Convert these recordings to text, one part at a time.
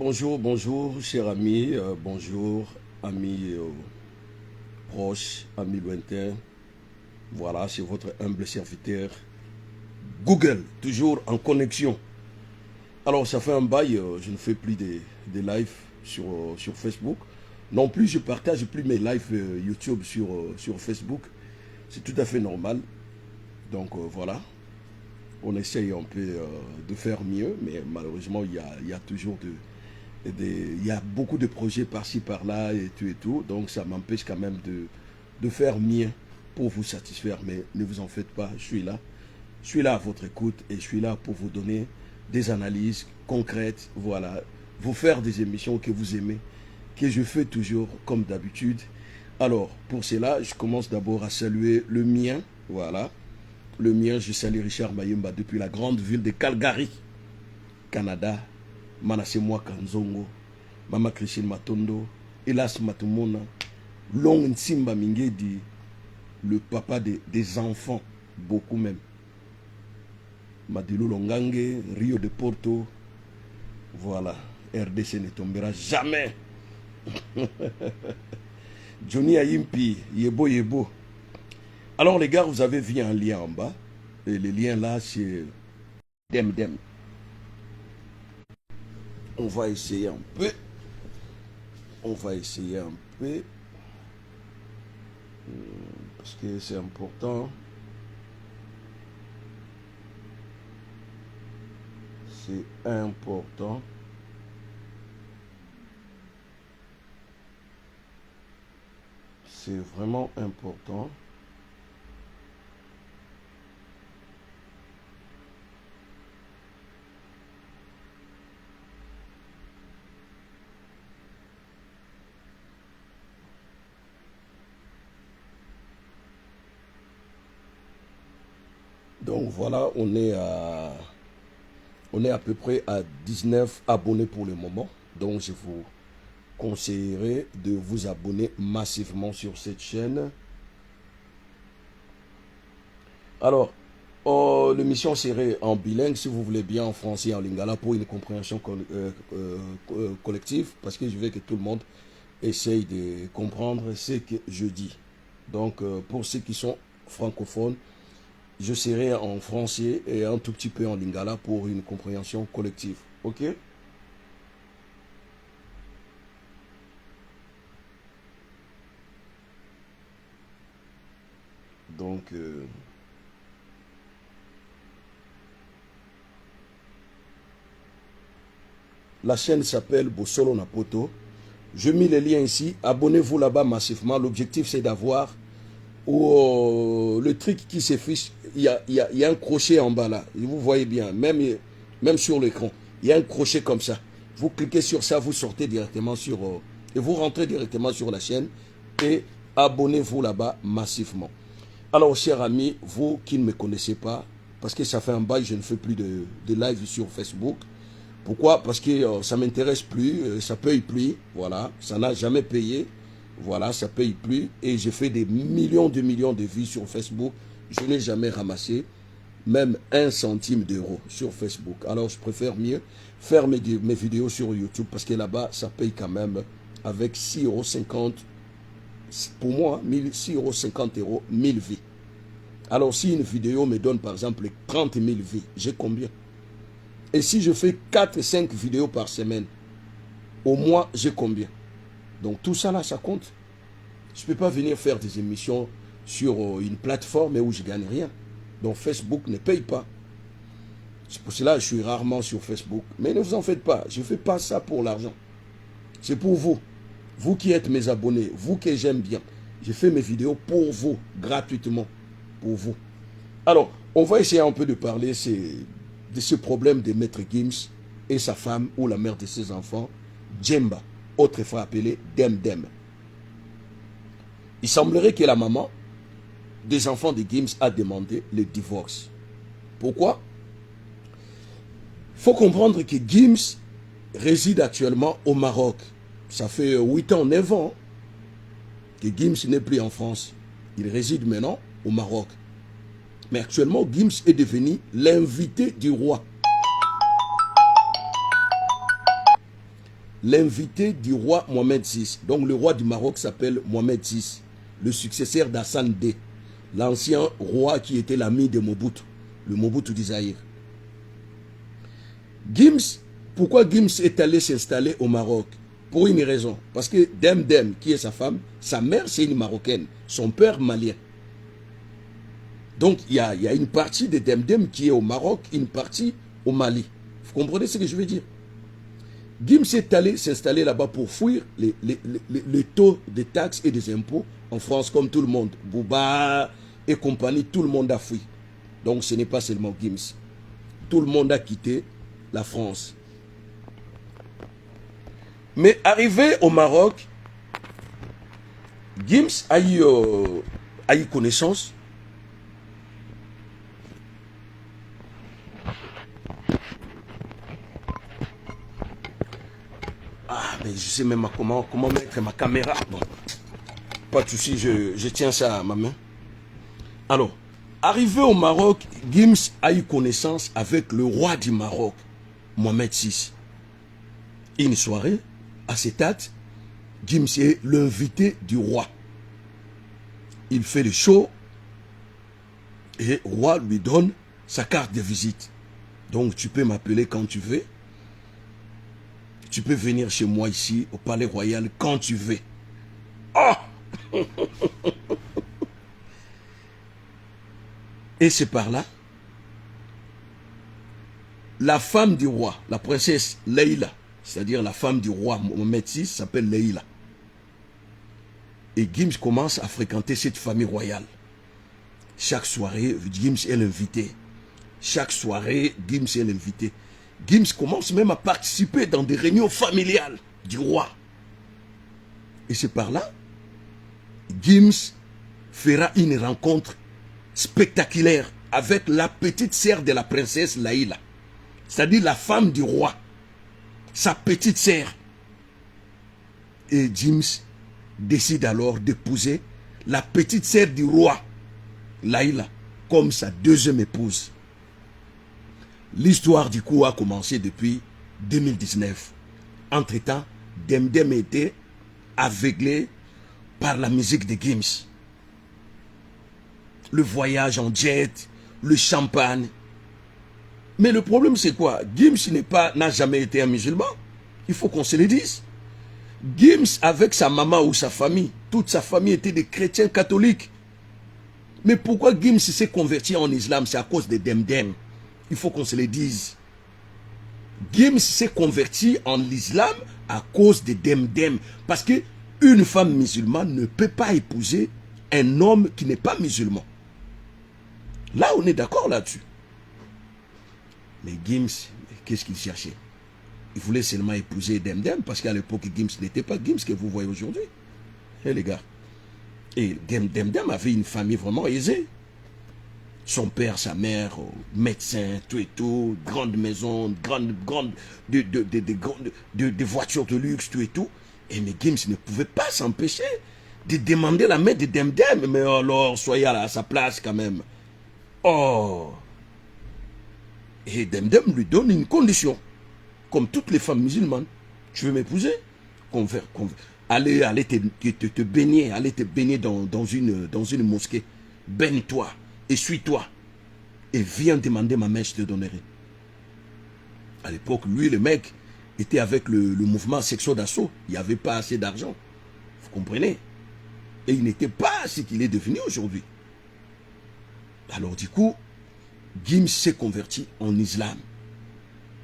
Bonjour, bonjour, chers amis, bonjour, amis proches, amis lointains. Voilà, c'est votre humble serviteur Google, toujours en connexion. Alors, ça fait un bail, je ne fais plus des lives sur Facebook. Non plus, je partage plus mes lives YouTube sur Facebook. C'est tout à fait normal. Donc, voilà, on essaye un peu de faire mieux, mais malheureusement, il y a toujours il y a beaucoup de projets par-ci, par-là et tout. Donc ça m'empêche quand même de faire mieux pour vous satisfaire. Mais ne vous en faites pas, je suis là. Je suis là à votre écoute et je suis là pour vous donner des analyses concrètes. Voilà, vous faire des émissions que vous aimez, que je fais toujours comme d'habitude. Alors, pour cela, je commence d'abord à saluer le mien. Voilà, le mien, je salue Richard Mayumba depuis la grande ville de Calgary, Canada. Manasemwa Kanzongo, Mama Christine Matondo, Elas Matumona, Long Nsimba Mingedi, le papa des enfants, beaucoup même. Madilu Longange, Rio de Porto, voilà, RDC ne tombera jamais. Johnny Ayimpi, Yebo Yebo. Alors les gars, vous avez vu un lien en bas, et le lien là c'est Dem Dem. On va essayer un peu. On va essayer un peu. Parce que c'est important. C'est important. C'est vraiment important. Donc voilà, on est à peu près à 19 abonnés pour le moment. Donc je vous conseillerais de vous abonner massivement sur cette chaîne. Alors, l'émission serait en bilingue, si vous voulez bien, en français et en lingala, pour une compréhension collective, parce que je veux que tout le monde essaye de comprendre ce que je dis. Donc, pour ceux qui sont francophones, je serai en français et un tout petit peu en lingala pour une compréhension collective. Ok? Donc, la chaîne s'appelle Bossolo Napoto. Je mets les liens ici. Abonnez-vous là-bas massivement. L'objectif, c'est d'avoir le truc qui s'affiche. Il y a un crochet en bas là. Vous voyez bien, même sur l'écran. Il y a un crochet comme ça. Vous cliquez sur ça, vous sortez directement sur... et vous rentrez directement sur la chaîne. Et abonnez-vous là-bas massivement. Alors, chers amis, vous qui ne me connaissez pas, parce que ça fait un bail, je ne fais plus de live sur Facebook. Pourquoi? Parce que ça ne m'intéresse plus, ça ne paye plus, voilà, ça n'a jamais payé, voilà, ça ne paye plus. Et j'ai fait des millions de vues sur Facebook, je n'ai jamais ramassé même 1 centime d'euro sur Facebook. Alors je préfère mieux faire mes vidéos sur YouTube, parce que là-bas, ça paye quand même avec 6,50 €. Pour moi, 6,50 €, 1000 vies. Alors si une vidéo me donne par exemple 30 000 vies, j'ai combien? Et si je fais 4-5 vidéos par semaine, au mois, j'ai combien? Donc tout ça là, ça compte. Je ne peux pas venir faire des émissions sur une plateforme où je ne gagne rien. Donc Facebook ne paye pas. C'est pour cela que je suis rarement sur Facebook. Mais ne vous en faites pas, je ne fais pas ça pour l'argent. C'est pour vous. Vous qui êtes mes abonnés, vous que j'aime bien. Je fais mes vidéos pour vous, gratuitement. Pour vous. Alors, on va essayer un peu de parler de ce problème de Maître Gims et sa femme ou la mère de ses enfants, Djemba, autrefois appelée Dem Dem. Il semblerait que la maman des enfants de Gims a demandé le divorce. Pourquoi? Il faut comprendre que Gims réside actuellement au Maroc. Ça fait 8 ans, 9 ans que Gims n'est plus en France. Il réside maintenant au Maroc. Mais actuellement, Gims est devenu l'invité du roi. l'invité du roi Mohamed VI. Donc le roi du Maroc s'appelle Mohamed VI, le successeur d'Hassan II, l'ancien roi qui était l'ami de Mobutu, le Mobutu du Zaïre. Gims, pourquoi Gims est allé s'installer au Maroc? Pour une raison. Parce que Demdem, qui est sa femme, sa mère c'est une Marocaine, son père malien. Donc il y a une partie de Demdem qui est au Maroc, une partie au Mali. Vous comprenez ce que je veux dire? Gims est allé s'installer là-bas pour fuir les taux de taxes et des impôts en France comme tout le monde. Bouba et compagnie, tout le monde a fui. Donc ce n'est pas seulement Gims. Tout le monde a quitté la France. Mais arrivé au Maroc, Gims a eu connaissance mais je sais même comment mettre ma caméra. Bon, pas de souci, je tiens ça à ma main. Alors, arrivé au Maroc, Gims a eu connaissance avec le roi du Maroc, Mohamed VI. Une soirée, à cette date, Gims est l'invité du roi. Il fait le show et le roi lui donne sa carte de visite. Donc tu peux m'appeler quand tu veux. Tu peux venir chez moi ici au Palais Royal quand tu veux. Oh! Et c'est par là, la femme du roi, la princesse Leïla, c'est-à-dire la femme du roi Mohamed VI, s'appelle Leïla. Et Gims commence à fréquenter cette famille royale. Chaque soirée, Gims est l'invité. Chaque soirée, Gims est l'invité. Gims commence même à participer dans des réunions familiales du roi. Et c'est par là, Gims fera une rencontre spectaculaire avec la petite sœur de la princesse Laïla. C'est-à-dire la femme du roi. Sa petite sœur. Et Gims décide alors d'épouser la petite sœur du roi, Laïla, comme sa deuxième épouse. L'histoire du coup a commencé depuis 2019. Entre-temps, Demdem était aveuglé par la musique de Gims. Le voyage en jet, le champagne. Mais le problème c'est quoi? Gims n'a jamais été un musulman. Il faut qu'on se le dise. Gims avec sa maman ou sa famille, toute sa famille était des chrétiens catholiques. Mais pourquoi Gims s'est converti en islam? C'est à cause de Demdem. Il faut qu'on se le dise. Gims s'est converti en islam à cause de Demdem. Parce que une femme musulmane ne peut pas épouser un homme qui n'est pas musulman. Là, on est d'accord là-dessus. Mais Gims, qu'est-ce qu'il cherchait? Il voulait seulement épouser Demdem parce qu'à l'époque, Gims n'était pas Gims que vous voyez aujourd'hui. Eh les gars. Et Demdem avait une famille vraiment aisée. Son père, sa mère, médecin, tout et tout, grande maison, des voitures de luxe, tout et tout. Et mais Gims ne pouvait pas s'empêcher de demander la main de Demdem. Mais alors, soyez à sa place quand même. Oh! Et Demdem lui donne une condition. Comme toutes les femmes musulmanes. Tu veux m'épouser? Allez te baigner, allez te baigner dans une mosquée. Baigne-toi. Essuie-toi et viens demander ma main, je te donnerai. À l'époque, lui, le mec, était avec le mouvement Section d'Assaut. Il n'y avait pas assez d'argent. Vous comprenez? Et il n'était pas ce qu'il est devenu aujourd'hui. Alors du coup, Gims s'est converti en islam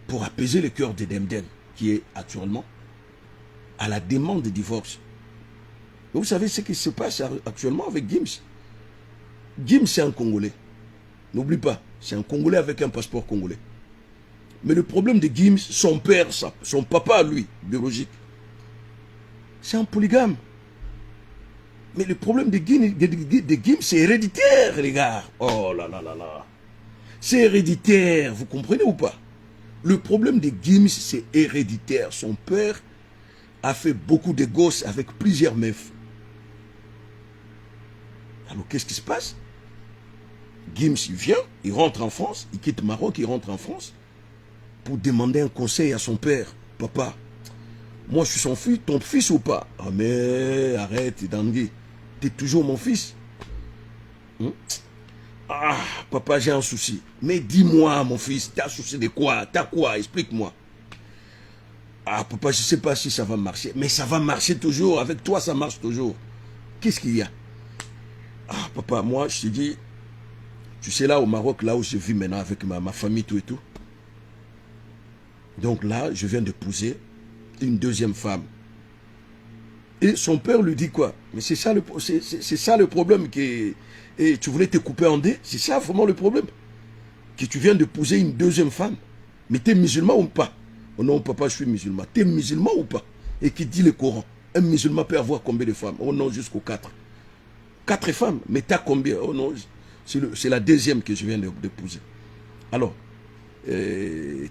pour apaiser le cœur de Demdem, qui est actuellement à la demande de divorce. Mais vous savez ce qui se passe actuellement avec Gims? Gims, c'est un Congolais. N'oublie pas, c'est un Congolais avec un passeport congolais. Mais le problème de Gims, son père, son papa, lui, biologique, c'est un polygame. Mais le problème de Gims, c'est héréditaire, les gars. Oh là là là là. C'est héréditaire, vous comprenez ou pas? Le problème de Gims, c'est héréditaire. Son père a fait beaucoup de gosses avec plusieurs meufs. Alors qu'est-ce qui se passe? Gims, il vient, il rentre en France, il quitte Maroc, il rentre en France pour demander un conseil à son père. Papa, Moi, je suis son fils, ton fils ou pas? Ah, mais arrête, Dangué. Tu es toujours mon fils. Ah, papa, j'ai un souci. Mais dis-moi, mon fils, t'as un souci de quoi? T'as quoi? Explique-moi. Ah, papa, je ne sais pas si ça va marcher. Mais ça va marcher toujours. Avec toi, ça marche toujours. Qu'est-ce qu'il y a? Ah, papa, moi, je te dis, tu sais, là, au Maroc, là où je vis maintenant avec ma famille, tout et tout. Donc là, je viens d'épouser une deuxième femme. Et son père lui dit quoi? Mais c'est ça, ça le problème. Et tu voulais te couper en deux? C'est ça vraiment le problème? Que tu viens d'épouser une deuxième femme. Mais tu es musulman ou pas? Oh non, papa, je suis musulman. Tu es musulman ou pas? Et qui dit le Coran? Un musulman peut avoir combien de femmes? Oh non, jusqu'aux 4. 4 femmes. Mais tu as combien? Oh non, c'est la deuxième que je viens d'épouser. Alors,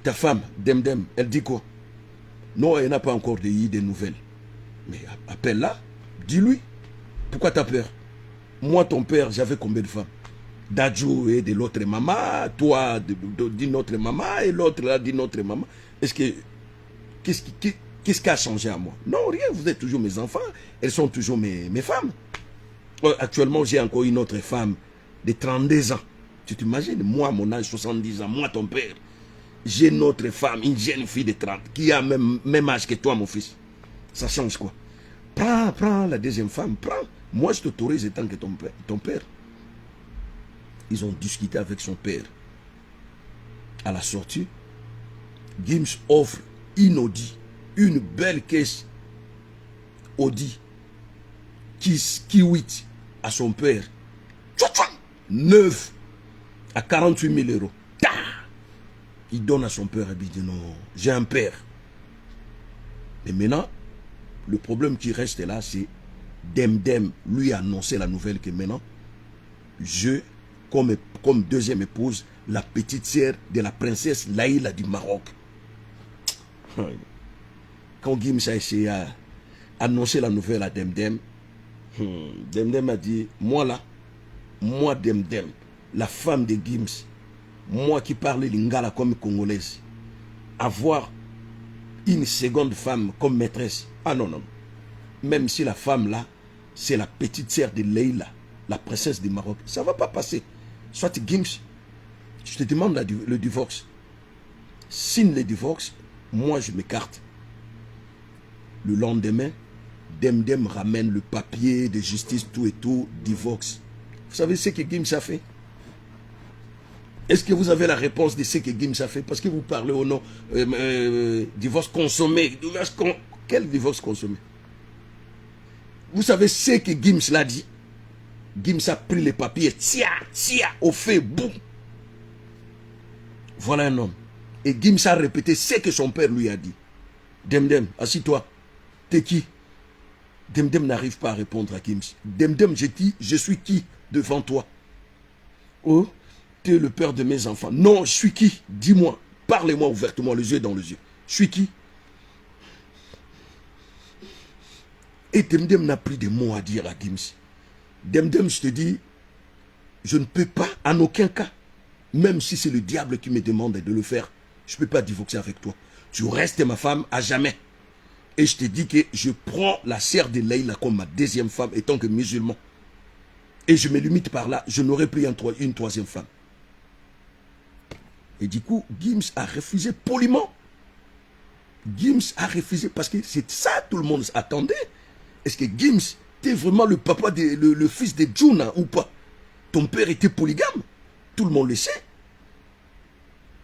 ta femme, Demdem, elle dit quoi? Non, elle n'a pas encore des nouvelles. Mais appelle-la, dis-lui. Pourquoi tu as peur? Moi, ton père, j'avais combien de femmes? Dadjou et de l'autre maman, toi d'une autre maman, et l'autre là d'une autre maman. Est-ce que qu'est-ce qui a changé à moi? Non, rien, vous êtes toujours mes enfants, elles sont toujours mes femmes. Actuellement, j'ai encore une autre femme de 32 ans. Tu t'imagines, moi, mon âge, 70 ans, moi, ton père, j'ai une autre femme, une jeune fille de 30, qui a même âge que toi, mon fils. Ça change quoi? Prends la deuxième femme, prends. Moi, je t'autorise étant que ton père. Ils ont discuté avec son père. À la sortie, Gims offre une Audi, une belle caisse Audi, Q8 à son père. Neuf à 48 000 euros. Il donne à son père et il dit non, j'ai un père. Mais maintenant, le problème qui reste là, c'est Demdem lui a annoncé la nouvelle que maintenant, je, comme deuxième épouse, la petite sœur de la princesse Laïla du Maroc. Quand Gims a essayé à annoncer la nouvelle à Demdem, Demdem a dit, moi là, moi Demdem, la femme de Gims, moi qui parle lingala comme congolaise, avoir une seconde femme comme maîtresse, ah non, non. Même si la femme là, c'est la petite sœur de Leïla, la princesse du Maroc, ça ne va pas passer. Soit Gims, je te demande le divorce. Signe le divorce, moi je m'écarte. Le lendemain, Demdem ramène le papier de justice, tout et tout, divorce. Vous savez ce que Gims a fait? Est-ce que vous avez la réponse de ce que Gims a fait? Parce que vous parlez au nom divorce consommé. Quel divorce consommé? Vous savez ce que Gims l'a dit? Gims a pris les papiers, tia, au fait, boum. Voilà un homme. Et Gims a répété ce que son père lui a dit. Demdem, assis-toi. T'es qui? Demdem n'arrive pas à répondre à Gims. Demdem, je dis, je suis qui devant toi? Oh, tu es le père de mes enfants. Non, je suis qui? Dis-moi. Parlez-moi ouvertement, les yeux dans les yeux. Je suis qui? Et Demdem n'a plus de mots à dire à Gims. Demdem, je te dis, je ne peux pas, en aucun cas, même si c'est le diable qui me demande de le faire, je ne peux pas divorcer avec toi. Tu restes ma femme à jamais. Et je te dis que je prends la sœur de Leïla comme ma deuxième femme, étant que musulman. Et je me limite par là, je n'aurai plus une troisième femme. Et du coup, Gims a refusé poliment. Gims a refusé parce que c'est ça tout le monde attendait. Est-ce que Gims, t'es vraiment le papa, le fils de Djouna ou pas? Ton père était polygame. Tout le monde le sait.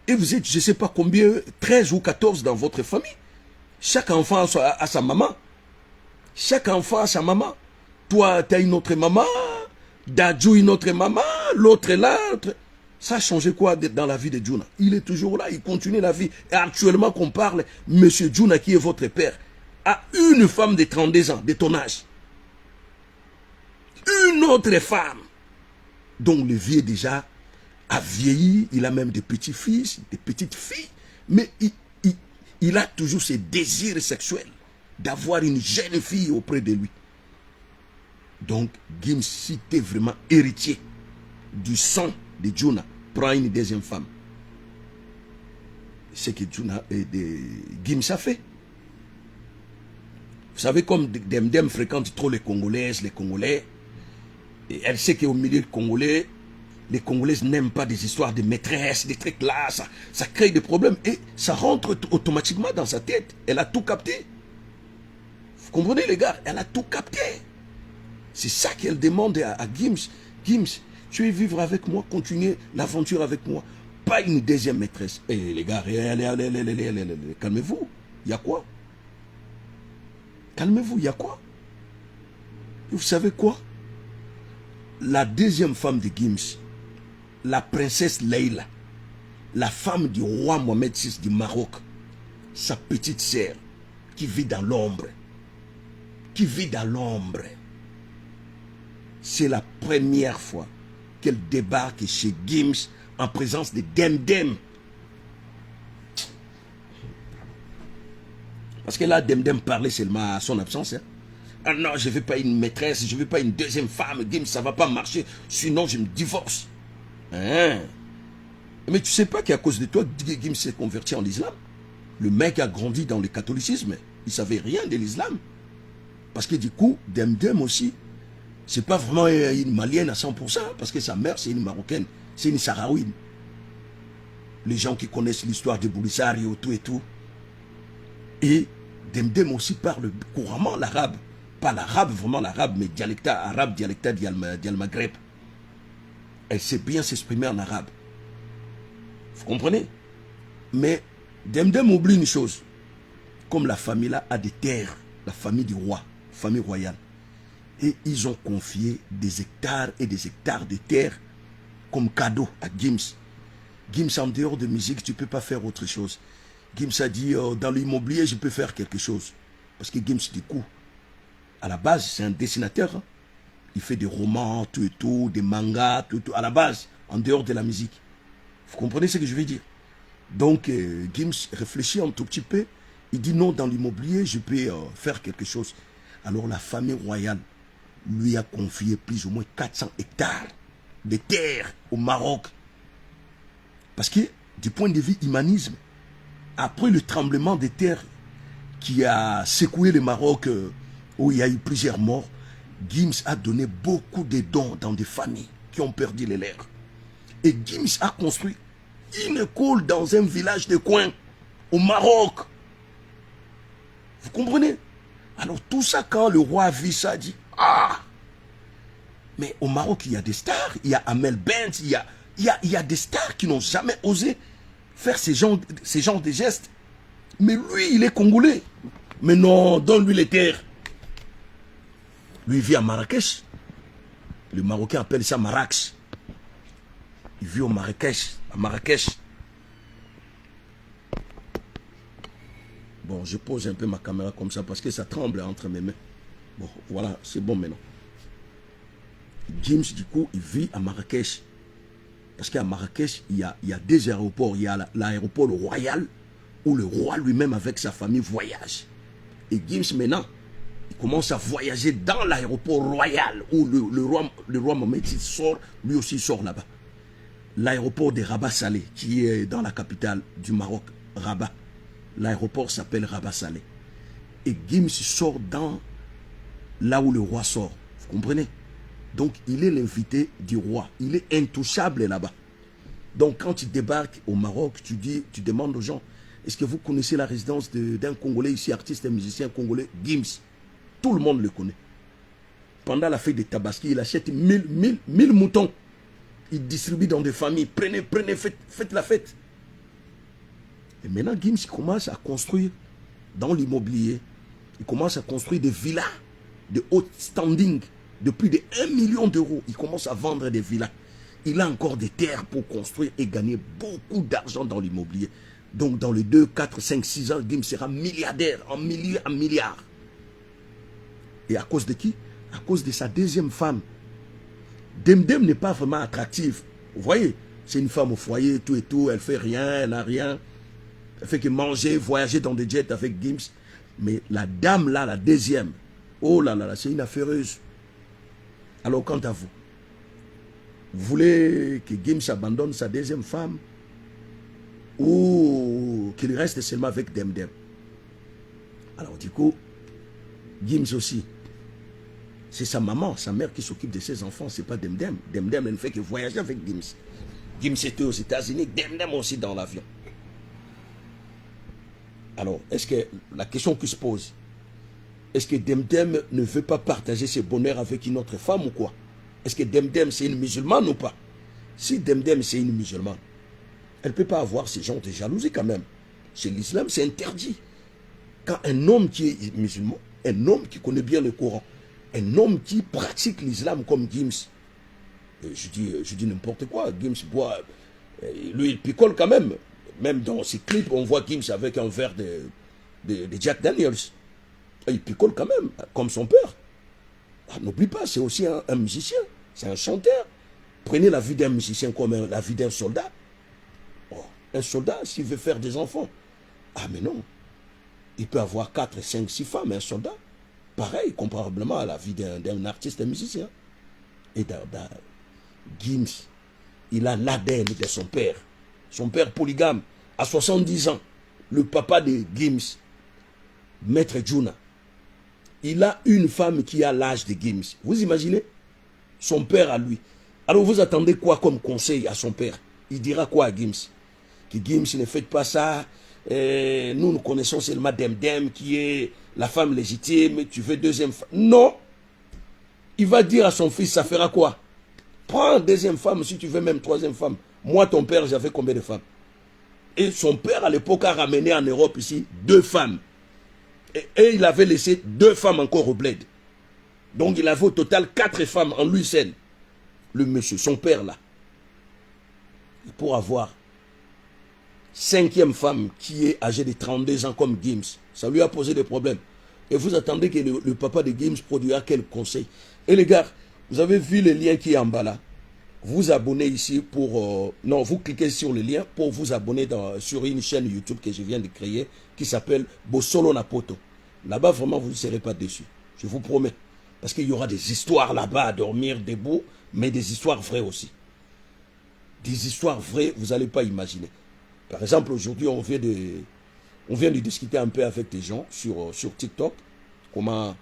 Et vous êtes, je ne sais pas combien, 13 ou 14 dans votre famille. Chaque enfant a sa maman. Chaque enfant a sa maman. Toi, tu as une autre maman. Dadjou, une autre maman. L'autre est là. Ça a changé quoi dans la vie de Djouna? Il est toujours là, il continue la vie. Et actuellement qu'on parle, monsieur Djouna, qui est votre père, a une femme de 32 ans, de ton âge. Une autre femme. Donc le vieux déjà a vieilli, il a même des petits-fils, des petites filles, mais il a toujours ce désir sexuel d'avoir une jeune fille auprès de lui. Donc, Gims, si tu es vraiment héritier du sang de Djouna, prends une deuxième femme. C'est ce que Gims a fait. Vous savez, comme Demdem fréquente trop les Congolaises, les Congolais, et elle sait qu'au milieu Congolais, les Congolaises n'aiment pas des histoires de maîtresses, des trucs là, ça crée des problèmes et ça rentre automatiquement dans sa tête. Elle a tout capté. Vous comprenez les gars? Elle a tout capté. C'est ça qu'elle demande à Gims. Gims, tu veux vivre avec moi, continuer l'aventure avec moi. Pas une deuxième maîtresse. Eh les gars, calmez-vous. Il y a quoi? Calmez-vous, il y a quoi? Vous savez quoi? La deuxième femme de Gims, la princesse Leila, la femme du roi Mohamed VI du Maroc, sa petite sœur, qui vit dans l'ombre, c'est la première fois qu'elle débarque chez Gims en présence de Demdem. Parce que là, Demdem parlait seulement à son absence. Hein. Ah non, je ne veux pas une maîtresse, je ne veux pas une deuxième femme, Gims, ça ne va pas marcher, sinon je me divorce. Hein? Mais tu ne sais pas qu'à cause de toi, Gims s'est converti en islam. Le mec a grandi dans le catholicisme, il ne savait rien de l'islam. Parce que du coup, Demdem aussi, c'est pas vraiment une malienne à 100%, parce que sa mère, c'est une marocaine, c'est une sahraouine. Les gens qui connaissent l'histoire de Boulissario, tout et tout. Et Demdem aussi parle couramment l'arabe. Pas l'arabe, vraiment l'arabe, mais dialecta arabe, dialecta d'Al Maghreb. Elle sait bien s'exprimer en arabe. Vous comprenez? Mais Demdem oublie une chose. Comme la famille là a des terres, la famille du roi, famille royale. Et ils ont confié des hectares et des hectares de terre comme cadeau à Gims. Gims, en dehors de musique, tu ne peux pas faire autre chose. Gims a dit, dans l'immobilier, je peux faire quelque chose. Parce que Gims, du coup, à la base, c'est un dessinateur. Hein. Il fait des romans, tout et tout, des mangas, tout et tout, à la base, en dehors de la musique. Vous comprenez ce que je veux dire? Donc, Gims réfléchit un tout petit peu. Il dit, non, dans l'immobilier, je peux faire quelque chose. Alors, la famille royale lui a confié plus ou moins 400 hectares de terre au Maroc. Parce que, du point de vue humanisme, après le tremblement de terre qui a secoué le Maroc, où il y a eu plusieurs morts, Gims a donné beaucoup de dons dans des familles qui ont perdu les leurs. Et Gims a construit une école dans un village de coin, au Maroc. Vous comprenez? Alors tout ça, quand le roi a vu ça, a dit, ah! Mais au Maroc, il y a des stars, il y a Amel Bent, il y a des stars qui n'ont jamais osé faire ces genres de gestes. Mais lui, il est congolais. Mais non, donne-lui les terres. Lui, il vit à Marrakech. Les Marocains appellent ça Marrakech. Il vit au Marrakech, à Marrakech. Bon, je pose un peu ma caméra comme ça parce que ça tremble entre mes mains. Bon, voilà, c'est bon maintenant. Gims, du coup, il vit à Marrakech. Parce qu'à Marrakech, il y a deux aéroports. Il y a l'aéroport royal où le roi lui-même avec sa famille voyage. Et Gims, maintenant, il commence à voyager dans l'aéroport royal où le roi Mohamed VI sort, lui aussi sort là-bas. L'aéroport de Rabat Salé, qui est dans la capitale du Maroc, Rabat. L'aéroport s'appelle Rabat Salé. Et Gims sort dans là où le roi sort. Vous comprenez? Donc, il est l'invité du roi. Il est intouchable là-bas. Donc, quand tu débarques au Maroc, tu demandes aux gens, est-ce que vous connaissez la résidence d'un Congolais ici, artiste et musicien congolais, Gims? Tout le monde le connaît. Pendant la fête de Tabaski, il achète 1000 moutons. Il distribue dans des familles. Prenez, faites la fête. Et maintenant, Gims commence à construire dans l'immobilier. Il commence à construire des villas de haut standing de plus de 1 million d'euros. Il commence à vendre des villas. Il a encore des terres pour construire et gagner beaucoup d'argent dans l'immobilier. Donc, dans les 2, 4, 5, 6 ans, Gims sera milliardaire, en milliards. Et à cause de qui? À cause de sa deuxième femme. Demdem n'est pas vraiment attractive. Vous voyez, c'est une femme au foyer, tout et tout. Elle fait rien, elle n'a rien. Elle fait que manger, voyager dans des jets avec Gims. Mais la dame là, la deuxième, oh là là, c'est une affaireuse. Alors, quant à vous, vous voulez que Gims abandonne sa deuxième femme ou qu'il reste seulement avec Demdem? Alors, du coup, Gims aussi. C'est sa maman, sa mère qui s'occupe de ses enfants, c'est pas Demdem. Demdem, elle ne fait que voyager avec Gims. Gims était aux États-Unis, Demdem aussi dans l'avion. Alors, est-ce que la question qui se pose, est-ce que Demdem ne veut pas partager ses bonheurs avec une autre femme ou quoi? Est-ce que Demdem c'est une musulmane ou pas? Si Demdem c'est une musulmane, elle ne peut pas avoir ce genre de jalousie quand même. Chez l'islam, c'est interdit. Quand un homme qui est musulman, un homme qui connaît bien le Coran, un homme qui pratique l'islam comme Gims, je dis n'importe quoi, Gims boit, lui il picole quand même. Même dans ses clips, on voit Gims avec un verre de Jack Daniels. Il picole quand même, comme son père. Ah, n'oublie pas, c'est aussi un musicien, c'est un chanteur. Prenez la vie d'un musicien comme la vie d'un soldat. Oh, un soldat, s'il veut faire des enfants, ah mais non, il peut avoir 4, 5, 6 femmes, un soldat. Pareil, comparablement à la vie d'un artiste, un musicien. Et Gims, il a l'ADN de son père. Son père polygame, à 70 ans. Le papa de Gims, Maître Djouna, il a une femme qui a l'âge de Gims. Vous imaginez? Son père à lui. Alors vous attendez quoi comme conseil à son père? Il dira quoi à Gims? Que Gims ne fait pas ça. Nous connaissons seulement Demdem qui est la femme légitime. Tu veux deuxième femme? Non. Il va dire à son fils, ça fera quoi? Prends deuxième femme si tu veux, même troisième femme. Moi, ton père, j'avais combien de femmes? Et son père, à l'époque, a ramené en Europe ici 2 femmes. Et il avait laissé 2 femmes encore au bled. Donc il avait au total 4 femmes en lui seul. Le monsieur, son père là. Pour avoir 5e femme qui est âgée de 32 ans comme Gims, ça lui a posé des problèmes. Et vous attendez que le papa de Gims produira quel conseil? Et les gars, vous avez vu le lien qui est en bas là? Vous abonnez ici pour... non, vous cliquez sur le lien pour vous abonner sur une chaîne YouTube que je viens de créer qui s'appelle Bosolo Napoto. Là-bas, vraiment, vous ne serez pas déçus. Je vous promets. Parce qu'il y aura des histoires là-bas à dormir debout, mais des histoires vraies aussi. Des histoires vraies, vous n'allez pas imaginer. Par exemple, aujourd'hui, on vient de discuter un peu avec des gens sur TikTok. Comment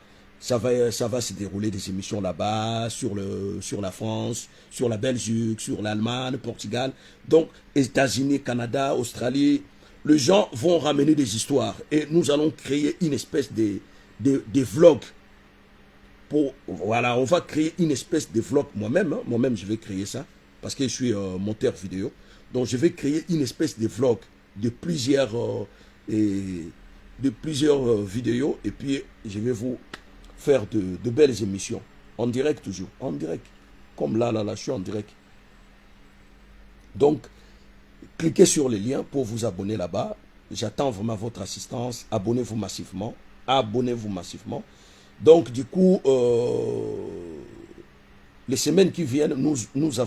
ça va se dérouler des émissions là-bas, sur la France, sur la Belgique, sur l'Allemagne, le Portugal. Donc, États-Unis, Canada, Australie, les gens vont ramener des histoires. Et nous allons créer une espèce de vlog. Voilà, on va créer une espèce de vlog moi-même. Hein, moi-même, je vais créer ça, parce que je suis monteur vidéo. Donc, je vais créer une espèce de vlog de plusieurs vidéos. Et puis, je vais vous faire de belles émissions. En direct toujours. En direct. Comme là, je suis en direct. Donc, cliquez sur les liens pour vous abonner là-bas. J'attends vraiment votre assistance. Abonnez-vous massivement. Abonnez-vous massivement. Donc, du coup, les semaines qui viennent, nous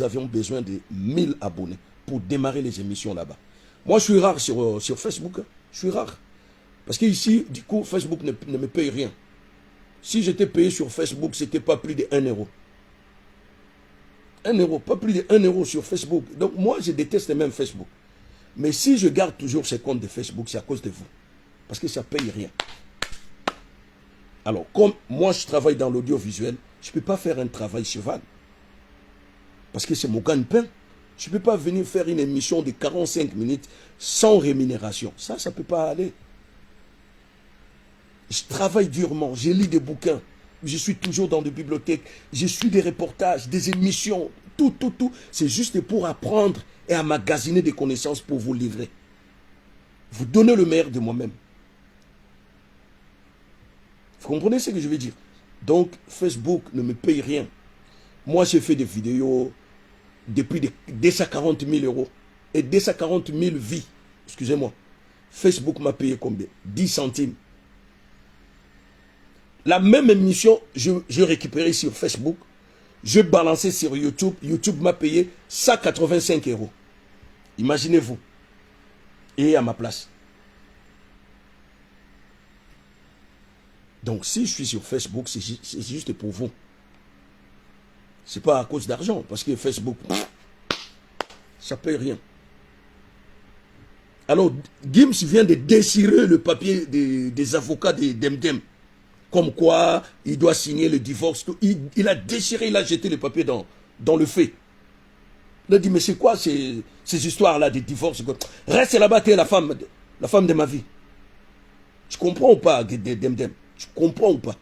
avions besoin de 1000 abonnés pour démarrer les émissions là-bas. Moi, je suis rare sur Facebook. Hein. Je suis rare. Parce qu'ici, du coup, Facebook ne me paye rien. Si j'étais payé sur Facebook, ce n'était pas plus de 1 euro. 1 euro, pas plus de 1 euro sur Facebook. Donc, moi, je déteste même Facebook. Mais si je garde toujours ce compte de Facebook, c'est à cause de vous. Parce que ça ne paye rien. Alors, comme moi, je travaille dans l'audiovisuel, je ne peux pas faire un travail cheval. Parce que c'est mon gagne-pain. Je ne peux pas venir faire une émission de 45 minutes sans rémunération. Ça ne peut pas aller. Je travaille durement, je lis des bouquins, je suis toujours dans des bibliothèques, je suis des reportages, des émissions, tout. C'est juste pour apprendre et emmagasiner des connaissances pour vous livrer. Vous donnez le meilleur de moi-même. Vous comprenez ce que je veux dire? Donc, Facebook ne me paye rien. Moi, j'ai fait des vidéos depuis 240 000 euros et 240 000 vies. Excusez-moi. Facebook m'a payé combien? 10 centimes. La même émission, je récupérais sur Facebook, je balançais sur YouTube. YouTube m'a payé 185 euros. Imaginez-vous. Et à ma place. Donc, si je suis sur Facebook, c'est juste pour vous. Ce n'est pas à cause d'argent, parce que Facebook, ça ne paye rien. Alors, Gims vient de déchirer le papier des avocats de Demdem. comme quoi il doit signer le divorce. Il a déchiré, il a jeté les papiers dans le feu. Il a dit, mais c'est quoi ces histoires-là de divorce? Reste là-bas, tu es la femme de ma vie. Tu comprends ou pas, Demdem? Tu comprends ou pas?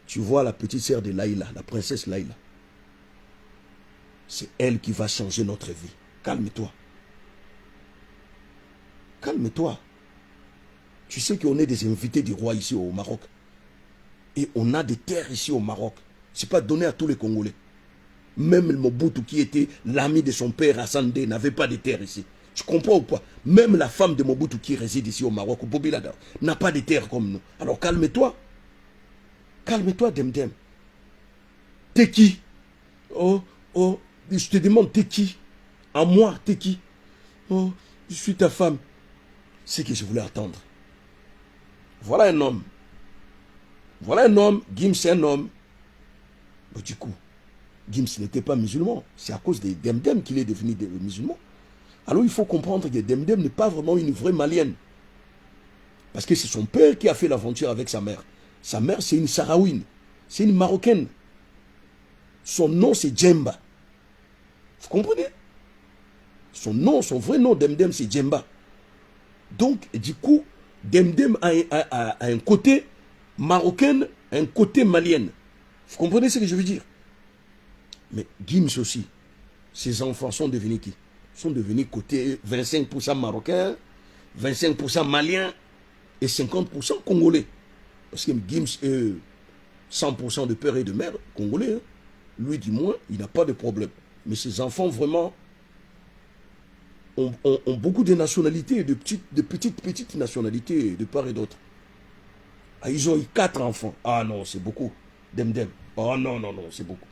Tu vois la petite sœur de Laïla, la princesse Laïla. C'est elle qui va changer notre vie. Calme-toi. Calme-toi. Tu sais qu'on est des invités du roi ici au Maroc. Et on a des terres ici au Maroc. Ce n'est pas donné à tous les Congolais. Même le Mobutu qui était l'ami de son père Hassan D n'avait pas de terre ici. Tu comprends ou pas? Même la femme de Mobutu qui réside ici au Maroc, au Bobilada, n'a pas de terre comme nous. Alors calme-toi. Calme-toi, Demdem. T'es qui? Oh, je te demande, t'es qui? À moi, t'es qui? Oh, je suis ta femme. C'est ce que je voulais attendre. Voilà un homme. Voilà un homme. Gims, c'est un homme. Mais du coup, Gims n'était pas musulman. C'est à cause des Demdem qu'il est devenu musulman. Alors il faut comprendre que Demdem n'est pas vraiment une vraie malienne. Parce que c'est son père qui a fait l'aventure avec sa mère. Sa mère, c'est une Sahraouine. C'est une Marocaine. Son nom, c'est Djemba. Vous comprenez? Son nom, son vrai nom, Demdem, c'est Djemba. Donc, du coup, Demdem a un côté marocain, un côté malien. Vous comprenez ce que je veux dire? Mais Gims aussi, ses enfants sont devenus qui? Sont devenus côté 25% marocains, 25% maliens et 50% congolais. Parce que Gims est 100% de père et de mère congolais. Hein. Lui, du moins, il n'a pas de problème. Mais ses enfants, vraiment, ont beaucoup de nationalités, de petites nationalités de part et d'autre. Ah, ils ont eu 4 enfants. Ah non, c'est beaucoup. Demdem. Oh non, c'est beaucoup.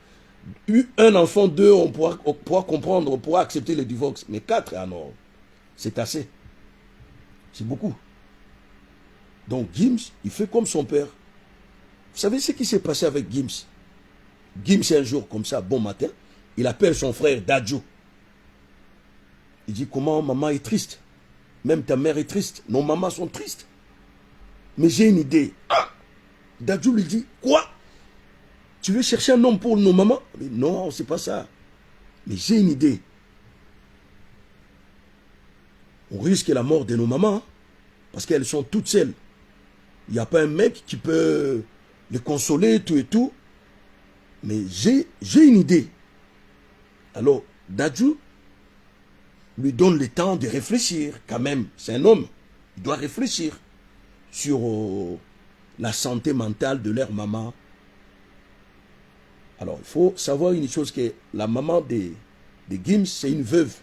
Un enfant, 2, on pourra comprendre, on pourra accepter le divorce. Mais 4, ah non, c'est assez. C'est beaucoup. Donc Gims, il fait comme son père. Vous savez ce qui s'est passé avec Gims? Gims, un jour, comme ça, bon matin, il appelle son frère Dadju. Il dit, comment maman est triste? Même ta mère est triste. Nos mamans sont tristes. Mais j'ai une idée. Ah! Dadju lui dit, quoi? Tu veux chercher un homme pour nos mamans? Mais non, c'est pas ça. Mais j'ai une idée. On risque la mort de nos mamans. Hein, parce qu'elles sont toutes seules. Il n'y a pas un mec qui peut les consoler, tout et tout. Mais j'ai une idée. Alors, Dadju lui donne le temps de réfléchir. Quand même, c'est un homme. Il doit réfléchir sur la santé mentale de leur maman. Alors, il faut savoir une chose, que la maman de Gims, c'est une veuve.